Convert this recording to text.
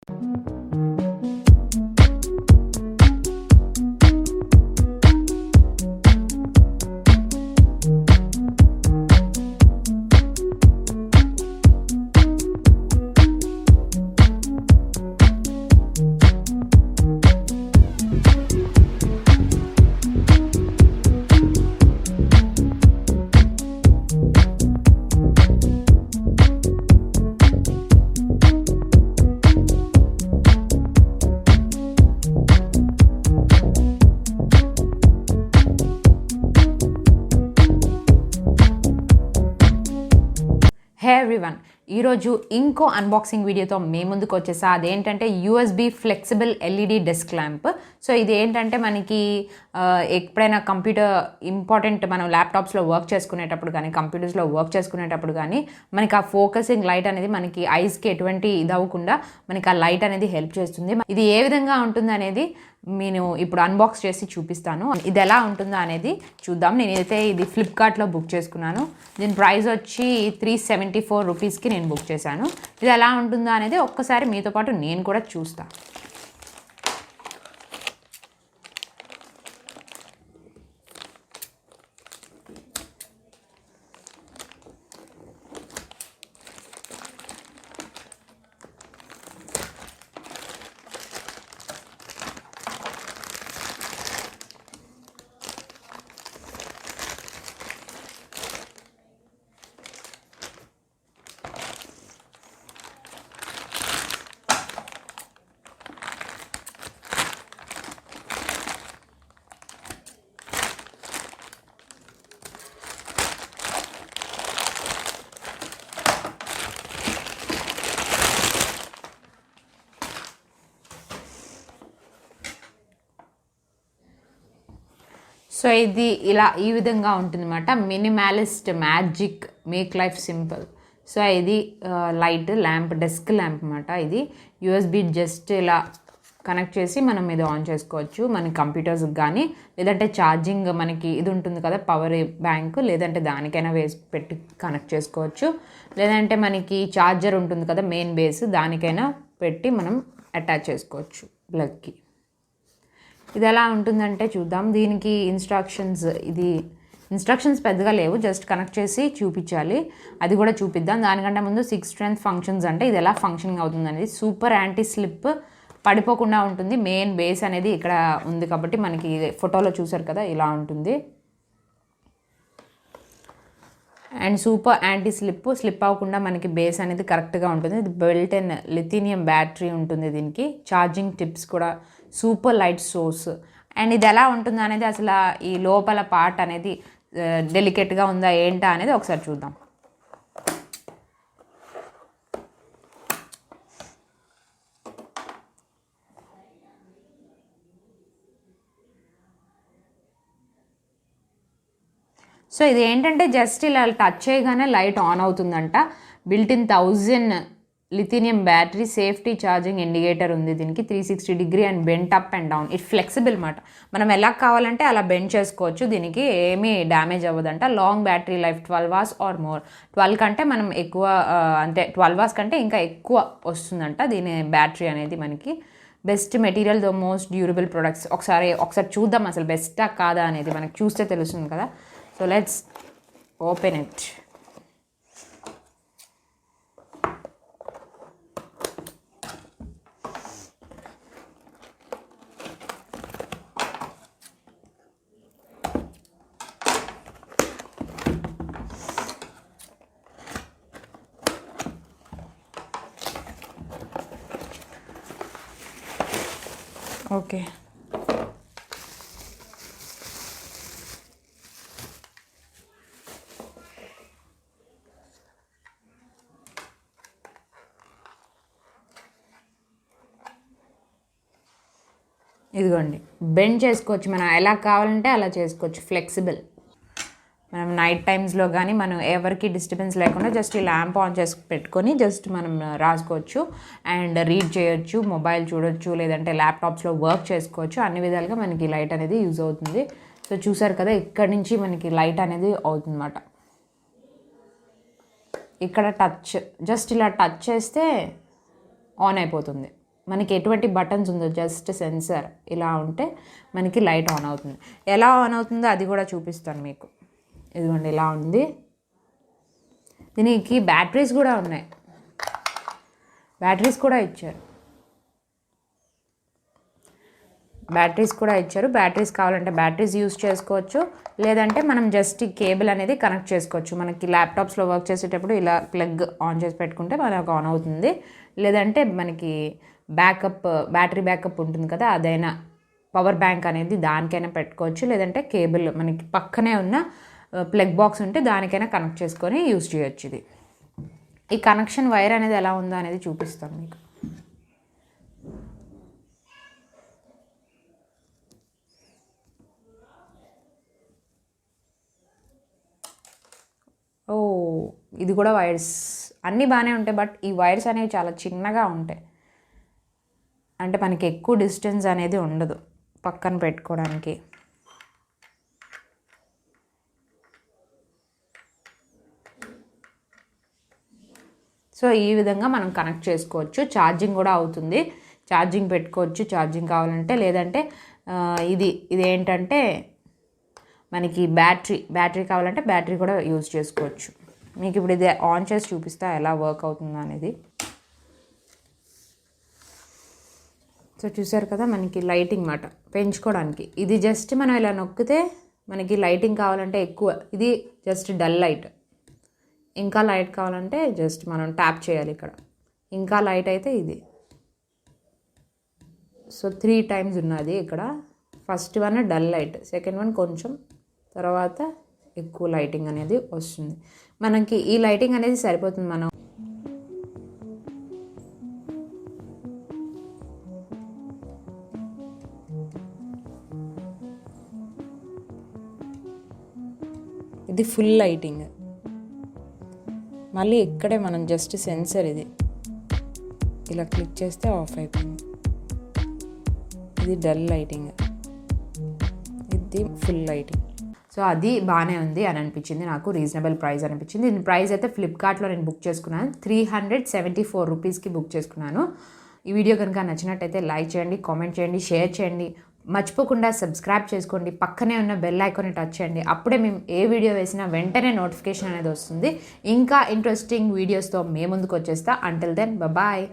హే everyone, ఈరోజు ఇంకో unboxing వీడియోతో మేము ముందుకు వచ్చేసా. అదేంటంటే USB flexible LED desk lamp. So ఇది ఏంటంటే మనకి ఎప్పుడైనా కంప్యూటర్ ఇంపార్టెంట్ మనం ల్యాప్టాప్స్లో వర్క్ చేసుకునేటప్పుడు కానీ కంప్యూటర్స్లో వర్క్ చేసుకునేటప్పుడు కానీ మనకి ఆ ఫోకసింగ్ లైట్ అనేది మనకి ఐస్కి ఎటువంటి ఇది అవ్వకుండా మనకి ఆ లైట్ అనేది హెల్ప్ చేస్తుంది. ఇది ఏ విధంగా ఉంటుంది అనేది నేను ఇప్పుడు అన్బాక్స్ చేసి చూపిస్తాను. ఇది ఎలా ఉంటుందో అనేది చూద్దాం. నేనైతే ఇది ఫ్లిప్కార్ట్లో బుక్ చేసుకున్నాను. దీని ప్రైస్ వచ్చి 374 రూపీస్కి నేను బుక్ చేశాను. ఇది ఎలా ఉంటుందో అనేది ఒక్కసారి మీతో పాటు నేను కూడా చూస్తాను. సో ఇది ఇలా ఈ విధంగా ఉంటుందన్నమాట. Minimalist magic make life simple. So ఇది లైట్ ల్యాంప్, డెస్క్ ల్యాంప్ అన్నమాట. ఇది యూఎస్బి జస్ట్ ఇలా కనెక్ట్ చేసి మనం ఇది ఆన్ చేసుకోవచ్చు. మన కంప్యూటర్స్కి కానీ లేదంటే ఛార్జింగ్ మనకి ఇది ఉంటుంది కదా పవర్ బ్యాంక్, లేదంటే దానికైనా వేసి పెట్టి కనెక్ట్ చేసుకోవచ్చు. లేదంటే మనకి ఛార్జర్ ఉంటుంది కదా మెయిన్ బేస్, దానికైనా పెట్టి మనం అటాచ్ చేసుకోవచ్చు ప్లగ్కి. ఇది ఎలా ఉంటుందంటే చూద్దాం. దీనికి ఇన్స్ట్రక్షన్స్ పెద్దగా లేవు, జస్ట్ కనెక్ట్ చేసి చూపించాలి. అది కూడా చూపిద్దాం. దానికంటే ముందు 6 స్ట్రెంత్ ఫంక్షన్స్ అంటే ఇది ఎలా ఫంక్షనింగ్ అవుతుంది అనేది. సూపర్ యాంటీ స్లిప్, పడిపోకుండా ఉంటుంది. మెయిన్ బేస్ అనేది ఇక్కడ ఉంది కాబట్టి మనకి ఫోటోలో చూసారు కదా ఇలా ఉంటుంది. అండ్ సూపర్ యాంటీ స్లిప్ అవ్వకుండా మనకి బేస్ అనేది కరెక్ట్గా ఉంటుంది. ఇది బిల్ట్ ఇన్ లిథినియం బ్యాటరీ ఉంటుంది. దీనికి ఛార్జింగ్ టిప్స్ కూడా, సూపర్ లైట్ సోర్స్. అండ్ ఇది ఎలా ఉంటుంది అనేది, అసలు ఈ లోపల పార్ట్ అనేది డెలికేట్గా ఉందా ఏంటా అనేది ఒకసారి చూద్దాం. సో ఇది ఏంటంటే జస్ట్ ఇలా టచ్ చేయగానే లైట్ ఆన్ అవుతుందంట. Built in 1000 lithium battery, safety charging indicator ఉంది దీనికి. 360 degree and bent up and down. It flexible మాట. మనం ఎలా కావాలంటే అలా బెండ్ చేసుకోవచ్చు. దీనికి ఏమీ డ్యామేజ్ అవ్వదంట. Long battery life 12 hours or more. 12 కంటే మనం ఎక్కువ, అంటే 12 hours కంటే ఇంకా ఎక్కువ వస్తుందంట దీని బ్యాటరీ అనేది. మనకి best material, the most durable products. ఒకసారి చూద్దాం అసలు బెస్టా కాదా అనేది మనకు చూస్తే తెలుస్తుంది కదా. So let's open it. Okay, ఇదిగోండి బెండ్ చేసుకోవచ్చు. మనం ఎలా కావాలంటే అలా చేసుకోవచ్చు. ఫ్లెక్సిబుల్. మనం నైట్ టైమ్స్లో కానీ మనం ఎవరికి డిస్టర్బెన్స్ లేకుండా జస్ట్ ఈ ల్యాంప్ ఆన్ చేసి పెట్టుకొని జస్ట్ మనం రాసుకోవచ్చు అండ్ రీడ్ చేయొచ్చు, మొబైల్ చూడొచ్చు, లేదంటే ల్యాప్టాప్స్లో వర్క్ చేసుకోవచ్చు. అన్ని విధాలుగా మనకి లైట్ అనేది యూజ్ అవుతుంది. సో చూసారు కదా, ఇక్కడి నుంచి మనకి లైట్ అనేది అవుతుందన్నమాట. ఇక్కడ జస్ట్ ఇలా టచ్ చేస్తే ఆన్ అయిపోతుంది. మనకి ఎటువంటి బటన్స్ ఉందో జస్ట్ సెన్సర్ ఇలా ఉంటే మనకి లైట్ ఆన్ అవుతుంది. ఎలా ఆన్ అవుతుందో అది కూడా చూపిస్తాను మీకు. ఇదిగోండి ఇలా ఉంది. దీనికి బ్యాటరీస్ కూడా ఉన్నాయి, బ్యాటరీస్ కూడా ఇచ్చారు. బ్యాటరీస్ కావాలంటే బ్యాటరీస్ యూస్ చేసుకోవచ్చు, లేదంటే మనం జస్ట్ ఈ కేబుల్ అనేది కనెక్ట్ చేసుకోవచ్చు. మనకి ల్యాప్టాప్స్లో వర్క్ చేసేటప్పుడు ఇలా ప్లగ్ ఆన్ చేసి పెట్టుకుంటే మనకు ఆన్ అవుతుంది. లేదంటే మనకి బ్యాటరీ బ్యాకప్ ఉంటుంది కదా, అదైనా పవర్ బ్యాంక్ అనేది దానికైనా పెట్టుకోవచ్చు. లేదంటే కేబుల్ మనకి పక్కనే ఉన్న ప్లగ్ బాక్స్ ఉంటే దానికైనా కనెక్ట్ చేసుకొని యూజ్ చేయొచ్చు. ఇది ఈ కనెక్షన్ వైర్ అనేది ఎలా ఉందో అనేది చూపిస్తాను మీకు. ఓ ఇది కూడా వైర్స్ అన్నీ బాగానే ఉంటాయి, బట్ ఈ వైర్స్ అనేవి చాలా చిన్నగా ఉంటాయి. అంటే మనకి ఎక్కువ డిస్టెన్స్ అనేది ఉండదు పక్కన పెట్టుకోవడానికి. సో ఈ విధంగా మనం కనెక్ట్ చేసుకోవచ్చు. ఛార్జింగ్ కూడా అవుతుంది, ఛార్జింగ్ పెట్టుకోవచ్చు ఛార్జింగ్ కావాలంటే. లేదంటే ఇది ఏంటంటే మనకి బ్యాటరీ కావాలంటే బ్యాటరీ కూడా యూజ్ చేసుకోవచ్చు. మీకు ఇప్పుడు ఇది ఆన్ చేసి చూపిస్తా ఎలా వర్క్ అవుతుందో అనేది. సో చూసారు కదా, మనకి లైటింగ్ మాట పెంచుకోవడానికి. ఇది జస్ట్ మనం ఇలా నొక్కితే మనకి లైటింగ్ కావాలంటే ఎక్కువ, ఇది జస్ట్ డల్ లైట్. ఇంకా లైట్ కావాలంటే జస్ట్ మనం ట్యాప్ చేయాలి ఇక్కడ. ఇంకా లైట్ అయితే ఇది. సో 3 times ఉన్నది ఇక్కడ. First one dull light, second one కొంచెం, తర్వాత ఎక్కువ లైటింగ్ అనేది వస్తుంది. మనకి ఈ లైటింగ్ అనేది సరిపోతుంది. మనం ఇది ఫుల్ లైటింగ్. మళ్ళీ ఇక్కడే మనం జస్ట్ సెన్సర్ ఇది ఇలా క్లిక్ చేస్తే ఆఫ్ అయిపోయింది. ఇది డల్ లైటింగ్, ఇది ఫుల్ లైటింగ్. సో అది బాగానే ఉంది అని అనిపించింది నాకు, రీజనబుల్ ప్రైస్ అనిపించింది. దీని ప్రైస్ అయితే ఫ్లిప్కార్ట్లో నేను బుక్ చేసుకున్నాను, 374 రూపీస్కి బుక్ చేసుకున్నాను. ఈ వీడియో కనుక నచ్చినట్టయితే లైక్ చేయండి, కామెంట్ చేయండి, షేర్ చేయండి. మర్చిపోకుండా సబ్స్క్రైబ్ చేసుకోండి. పక్కనే ఉన్న బెల్ ఐకాన్ని టచ్ చేయండి. అప్పుడే మేము ఏ వీడియో వేసినా వెంటనే నోటిఫికేషన్ అనేది వస్తుంది. ఇంకా ఇంట్రెస్టింగ్ వీడియోస్తో మేము ముందుకు వచ్చేస్తా. Until then bye.